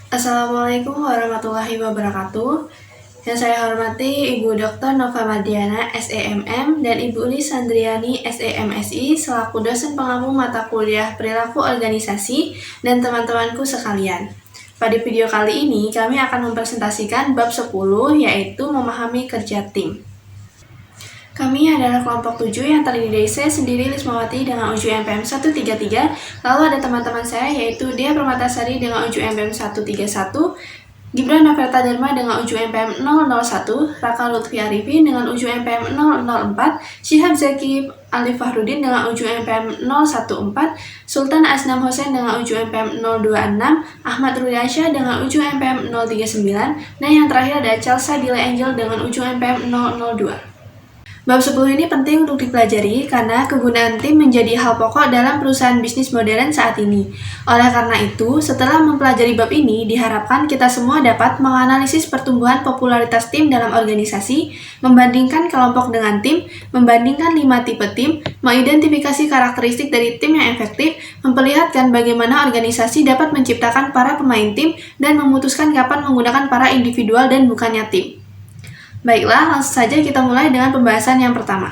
Assalamualaikum warahmatullahi wabarakatuh. Yang saya hormati Ibu Dr. Nova Mardiana, SEMM, dan Ibu Uli Sandriani, SEMSI, selaku dosen pengampu mata kuliah Perilaku Organisasi dan teman-temanku sekalian. Pada video kali ini, kami akan mempresentasikan bab 10, yaitu memahami kerja tim. Kami adalah kelompok 7 yang terdiri dari saya sendiri, Lismawati, dengan uju MPM 133. Lalu ada teman-teman saya, yaitu Dia Permatasari dengan uju MPM 131, Gibran Novelta Dharma dengan uju MPM 001, Raka Lutfi Arifin dengan uju MPM 004, Syihab Zaki Alif Fahrudin dengan uju MPM 014, Sultan Asnam Hosen dengan uju MPM 026, Ahmad Rudiansyah dengan uju MPM 039, dan yang terakhir ada Chelsea Dile Angel dengan uju MPM 002. Bab 10 ini penting untuk dipelajari karena kegunaan tim menjadi hal pokok dalam perusahaan bisnis modern saat ini. Oleh karena itu, setelah mempelajari bab ini, diharapkan kita semua dapat menganalisis pertumbuhan popularitas tim dalam organisasi, membandingkan kelompok dengan tim, membandingkan 5 tipe tim, mengidentifikasi karakteristik dari tim yang efektif, memperlihatkan bagaimana organisasi dapat menciptakan para pemain tim, dan memutuskan kapan menggunakan para individual dan bukannya tim. Baiklah, langsung saja kita mulai dengan pembahasan yang pertama.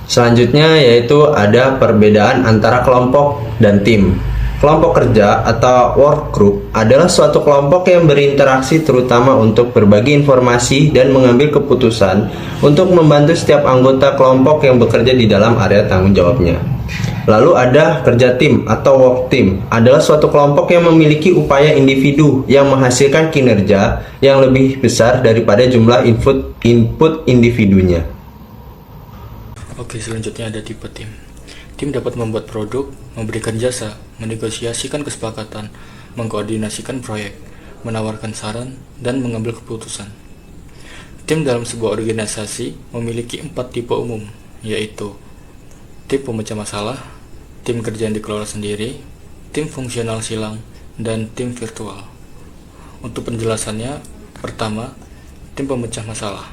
Selanjutnya yaitu ada perbedaan antara kelompok dan tim. Kelompok kerja atau work group adalah suatu kelompok yang berinteraksi terutama untuk berbagi informasi dan mengambil keputusan untuk membantu setiap anggota kelompok yang bekerja di dalam area tanggung jawabnya. Lalu ada kerja tim atau work team, adalah suatu kelompok yang memiliki upaya individu yang menghasilkan kinerja yang lebih besar daripada jumlah input individunya. Oke, selanjutnya ada tipe tim. Tim dapat membuat produk, memberikan jasa, menegosiasikan kesepakatan, mengkoordinasikan proyek, menawarkan saran, dan mengambil keputusan. Tim dalam sebuah organisasi memiliki 4 tipe umum, yaitu tim pemecah masalah, tim kerja yang dikelola sendiri, tim fungsional silang, dan tim virtual. Untuk penjelasannya, pertama, tim pemecah masalah.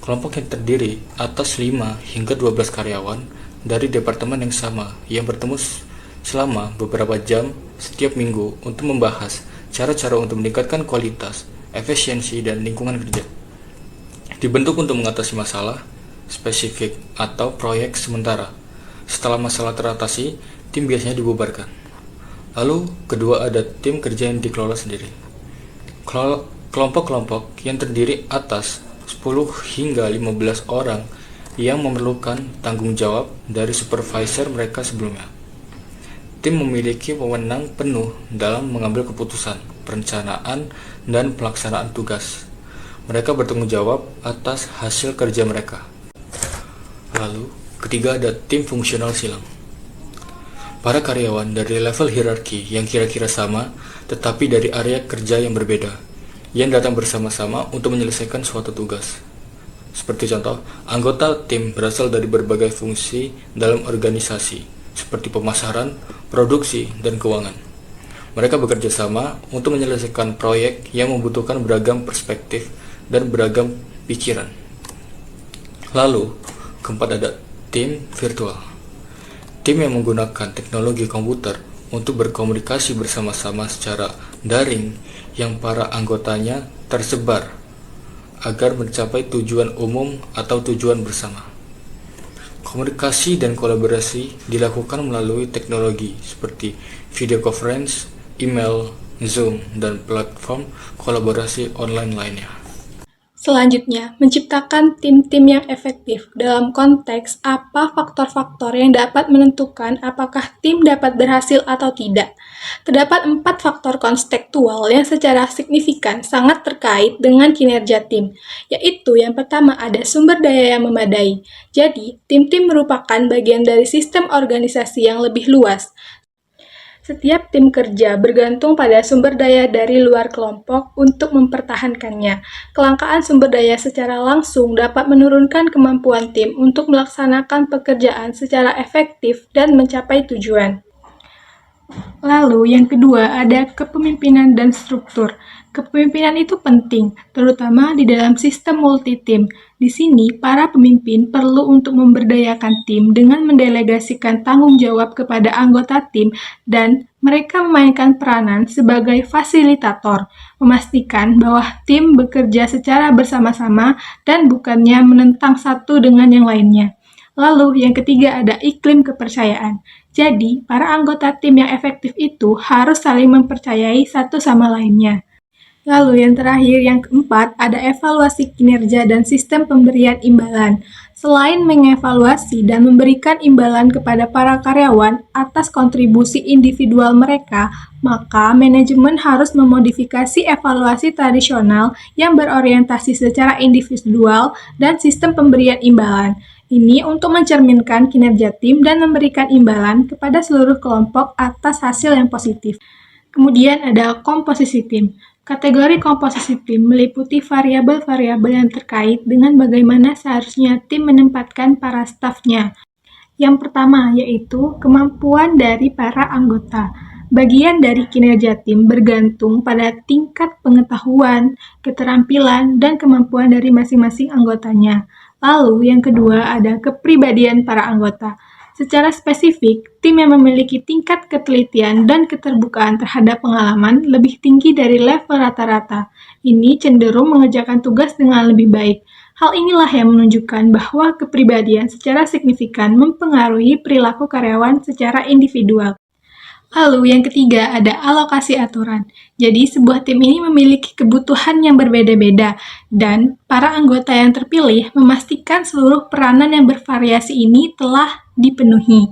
Kelompok yang terdiri atas 5 hingga 12 karyawan dari departemen yang sama yang bertemu selama beberapa jam setiap minggu untuk membahas cara-cara untuk meningkatkan kualitas, efisiensi, dan lingkungan kerja. Dibentuk untuk mengatasi masalah spesifik atau proyek sementara. Setelah masalah teratasi, tim biasanya dibubarkan. Lalu, kedua ada tim kerja yang dikelola sendiri. Kelompok-kelompok yang terdiri atas 10 hingga 15 orang yang memerlukan tanggung jawab dari supervisor mereka sebelumnya. Tim memiliki wewenang penuh dalam mengambil keputusan, perencanaan, dan pelaksanaan tugas. Mereka bertanggung jawab atas hasil kerja mereka. Lalu, ketiga ada tim fungsional silang. Para karyawan dari level hierarki yang kira-kira sama, tetapi dari area kerja yang berbeda, yang datang bersama-sama untuk menyelesaikan suatu tugas. Seperti contoh, anggota tim berasal dari berbagai fungsi dalam organisasi, seperti pemasaran, produksi, dan keuangan. Mereka bekerja sama untuk menyelesaikan proyek yang membutuhkan beragam perspektif dan beragam pikiran. Lalu, keempat ada tim virtual. Tim yang menggunakan teknologi komputer untuk berkomunikasi bersama-sama secara daring yang para anggotanya tersebar agar mencapai tujuan umum atau tujuan bersama. Komunikasi dan kolaborasi dilakukan melalui teknologi seperti video conference, email, Zoom, dan platform kolaborasi online lainnya. Selanjutnya, menciptakan tim-tim yang efektif. Dalam konteks apa faktor-faktor yang dapat menentukan apakah tim dapat berhasil atau tidak? Terdapat 4 faktor kontekstual yang secara signifikan sangat terkait dengan kinerja tim, yaitu yang pertama ada sumber daya yang memadai. Jadi, tim-tim merupakan bagian dari sistem organisasi yang lebih luas. Setiap tim kerja bergantung pada sumber daya dari luar kelompok untuk mempertahankannya. Kelangkaan sumber daya secara langsung dapat menurunkan kemampuan tim untuk melaksanakan pekerjaan secara efektif dan mencapai tujuan. Lalu yang kedua ada kepemimpinan dan struktur. Kepemimpinan itu penting, terutama di dalam sistem multi-tim. Di sini, para pemimpin perlu untuk memberdayakan tim dengan mendelegasikan tanggung jawab kepada anggota tim dan mereka memainkan peranan sebagai fasilitator, memastikan bahwa tim bekerja secara bersama-sama dan bukannya menentang satu dengan yang lainnya. Lalu yang ketiga ada iklim kepercayaan. Jadi, para anggota tim yang efektif itu harus saling mempercayai satu sama lainnya. Lalu yang terakhir, yang keempat, ada evaluasi kinerja dan sistem pemberian imbalan. Selain mengevaluasi dan memberikan imbalan kepada para karyawan atas kontribusi individual mereka, maka manajemen harus memodifikasi evaluasi tradisional yang berorientasi secara individual dan sistem pemberian imbalan. Ini untuk mencerminkan kinerja tim dan memberikan imbalan kepada seluruh kelompok atas hasil yang positif. Kemudian ada komposisi tim. Kategori komposisi tim meliputi variabel-variabel yang terkait dengan bagaimana seharusnya tim menempatkan para stafnya. Yang pertama yaitu kemampuan dari para anggota. Bagian dari kinerja tim bergantung pada tingkat pengetahuan, keterampilan, dan kemampuan dari masing-masing anggotanya. Lalu yang kedua ada kepribadian para anggota. Secara spesifik, tim yang memiliki tingkat ketelitian dan keterbukaan terhadap pengalaman lebih tinggi dari level rata-rata. Ini cenderung mengerjakan tugas dengan lebih baik. Hal inilah yang menunjukkan bahwa kepribadian secara signifikan mempengaruhi perilaku karyawan secara individual. Lalu yang ketiga ada alokasi aturan. Jadi sebuah tim ini memiliki kebutuhan yang berbeda-beda dan para anggota yang terpilih memastikan seluruh peranan yang bervariasi ini telah dipenuhi.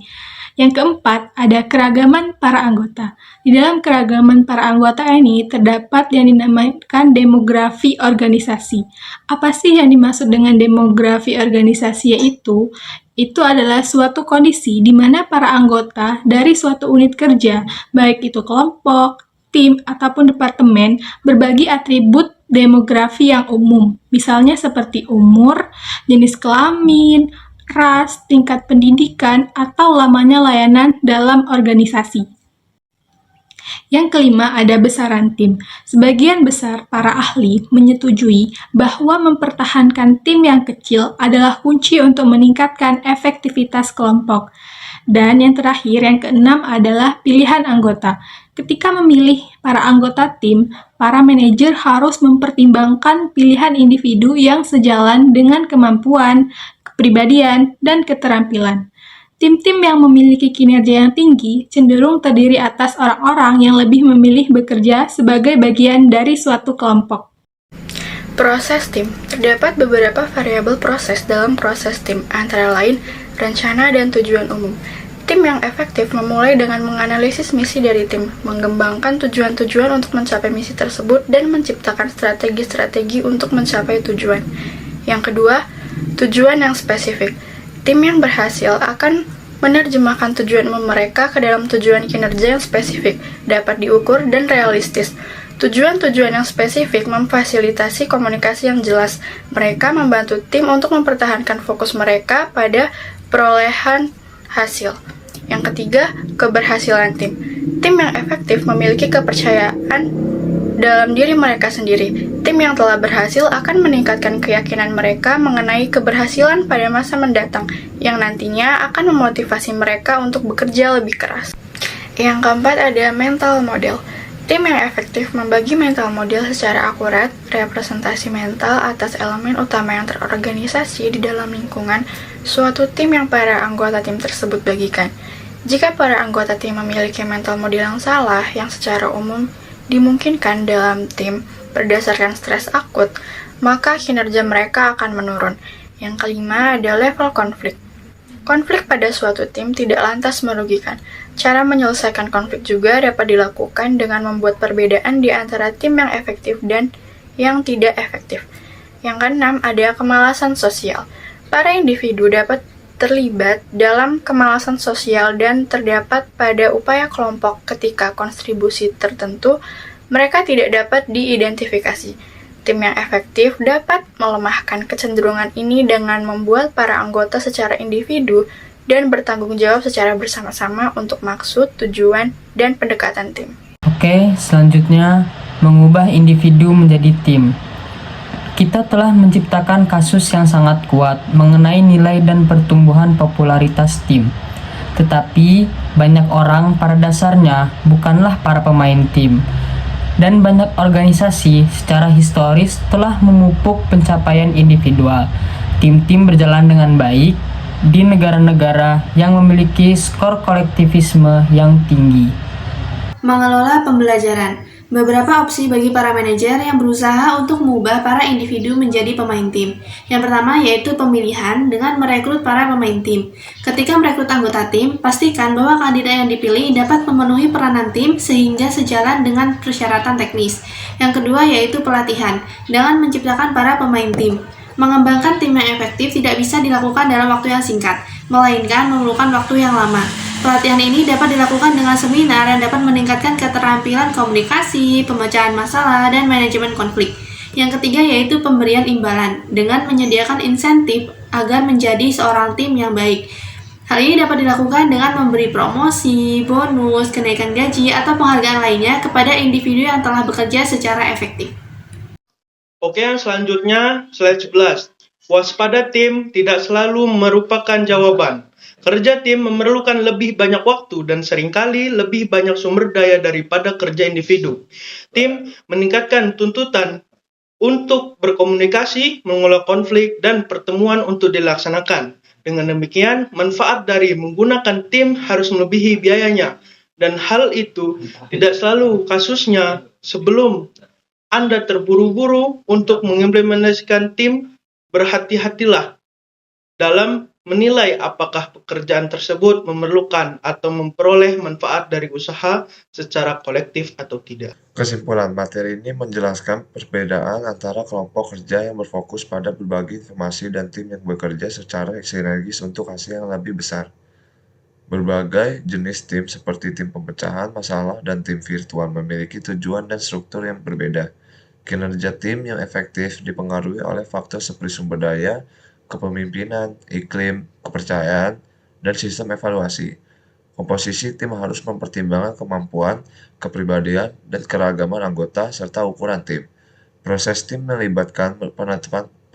Yang keempat ada keragaman para anggota. Di dalam keragaman para anggota ini terdapat yang dinamakan demografi organisasi. Apa sih yang dimaksud dengan demografi organisasi yaitu? Itu adalah suatu kondisi di mana para anggota dari suatu unit kerja, baik itu kelompok, tim, ataupun departemen, berbagi atribut demografi yang umum, misalnya seperti umur, jenis kelamin, ras, tingkat pendidikan, atau lamanya layanan dalam organisasi. Yang kelima ada besaran tim. Sebagian besar para ahli menyetujui bahwa mempertahankan tim yang kecil adalah kunci untuk meningkatkan efektivitas kelompok. Dan yang terakhir, yang keenam adalah pilihan anggota. Ketika memilih para anggota tim, para manajer harus mempertimbangkan pilihan individu yang sejalan dengan kemampuan, kepribadian, dan keterampilan. Tim-tim yang memiliki kinerja yang tinggi cenderung terdiri atas orang-orang yang lebih memilih bekerja sebagai bagian dari suatu kelompok. Proses tim. Terdapat beberapa variabel proses dalam proses tim, antara lain rencana dan tujuan umum. Tim yang efektif memulai dengan menganalisis misi dari tim, mengembangkan tujuan-tujuan untuk mencapai misi tersebut, dan menciptakan strategi-strategi untuk mencapai tujuan. Yang kedua, tujuan yang spesifik. Tim yang berhasil akan menerjemahkan tujuan mereka ke dalam tujuan kinerja yang spesifik, dapat diukur dan realistis. Tujuan-tujuan yang spesifik memfasilitasi komunikasi yang jelas. Mereka membantu tim untuk mempertahankan fokus mereka pada perolehan hasil. Yang ketiga, keberhasilan tim. Tim yang efektif memiliki kepercayaan dalam diri mereka sendiri. Tim yang telah berhasil akan meningkatkan keyakinan mereka mengenai keberhasilan pada masa mendatang, yang nantinya akan memotivasi mereka untuk bekerja lebih keras. Yang keempat ada mental model. Tim yang efektif membagi mental model secara akurat, representasi mental atas elemen utama yang terorganisasi di dalam lingkungan suatu tim yang para anggota tim tersebut bagikan. Jika para anggota tim memiliki mental model yang salah, yang secara umum dimungkinkan dalam tim berdasarkan stres akut, maka kinerja mereka akan menurun. Yang kelima ada level konflik. Konflik pada suatu tim tidak lantas merugikan. Cara menyelesaikan konflik juga dapat dilakukan dengan membuat perbedaan di antara tim yang efektif dan yang tidak efektif. Yang keenam ada kemalasan sosial. Para individu dapat terlibat dalam kemalasan sosial dan terdapat pada upaya kelompok ketika kontribusi tertentu mereka tidak dapat diidentifikasi. Tim yang efektif dapat melemahkan kecenderungan ini dengan membuat para anggota secara individu dan bertanggung jawab secara bersama-sama untuk maksud, tujuan, dan pendekatan tim. Oke, selanjutnya mengubah individu menjadi tim. Kita telah menciptakan kasus yang sangat kuat mengenai nilai dan pertumbuhan popularitas tim. Tetapi banyak orang pada dasarnya bukanlah para pemain tim. Dan banyak organisasi secara historis telah memupuk pencapaian individual. Tim-tim berjalan dengan baik di negara-negara yang memiliki skor kolektivisme yang tinggi. Mengelola pembelajaran. Beberapa opsi bagi para manajer yang berusaha untuk mengubah para individu menjadi pemain tim. Yang pertama yaitu pemilihan dengan merekrut para pemain tim. Ketika merekrut anggota tim, pastikan bahwa kandidat yang dipilih dapat memenuhi peranan tim sehingga sejalan dengan persyaratan teknis. Yang kedua yaitu pelatihan, dengan menciptakan para pemain tim. Mengembangkan tim yang efektif tidak bisa dilakukan dalam waktu yang singkat, melainkan memerlukan waktu yang lama. Pelatihan ini dapat dilakukan dengan seminar yang dapat meningkatkan keterampilan komunikasi, pemecahan masalah, dan manajemen konflik. Yang ketiga yaitu pemberian imbalan, dengan menyediakan insentif agar menjadi seorang tim yang baik. Hal ini dapat dilakukan dengan memberi promosi, bonus, kenaikan gaji, atau penghargaan lainnya kepada individu yang telah bekerja secara efektif. Oke, yang selanjutnya, slide 11. Waspada tim tidak selalu merupakan jawaban. Kerja tim memerlukan lebih banyak waktu dan seringkali lebih banyak sumber daya daripada kerja individu. Tim meningkatkan tuntutan untuk berkomunikasi, mengelola konflik, dan pertemuan untuk dilaksanakan. Dengan demikian, manfaat dari menggunakan tim harus melebihi biayanya. Dan hal itu tidak selalu kasusnya. Sebelum Anda terburu-buru untuk mengimplementasikan tim, berhati-hatilah dalam menilai apakah pekerjaan tersebut memerlukan atau memperoleh manfaat dari usaha secara kolektif atau tidak. Kesimpulan materi ini menjelaskan perbedaan antara kelompok kerja yang berfokus pada berbagi informasi dan tim yang bekerja secara sinergis untuk hasil yang lebih besar. Berbagai jenis tim seperti tim pemecahan masalah dan tim virtual memiliki tujuan dan struktur yang berbeda. Kinerja tim yang efektif dipengaruhi oleh faktor seperti sumber daya, kepemimpinan, iklim, kepercayaan, dan sistem evaluasi. Komposisi tim harus mempertimbangkan kemampuan, kepribadian, dan keragaman anggota serta ukuran tim. Proses tim melibatkan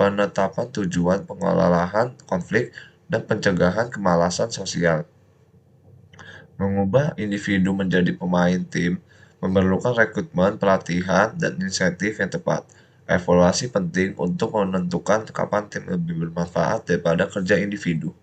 penetapan tujuan, pengelolaan konflik, dan pencegahan kemalasan sosial. Mengubah individu menjadi pemain tim memerlukan rekrutmen, pelatihan, dan insentif yang tepat. Evaluasi penting untuk menentukan kapan tim lebih bermanfaat daripada kerja individu.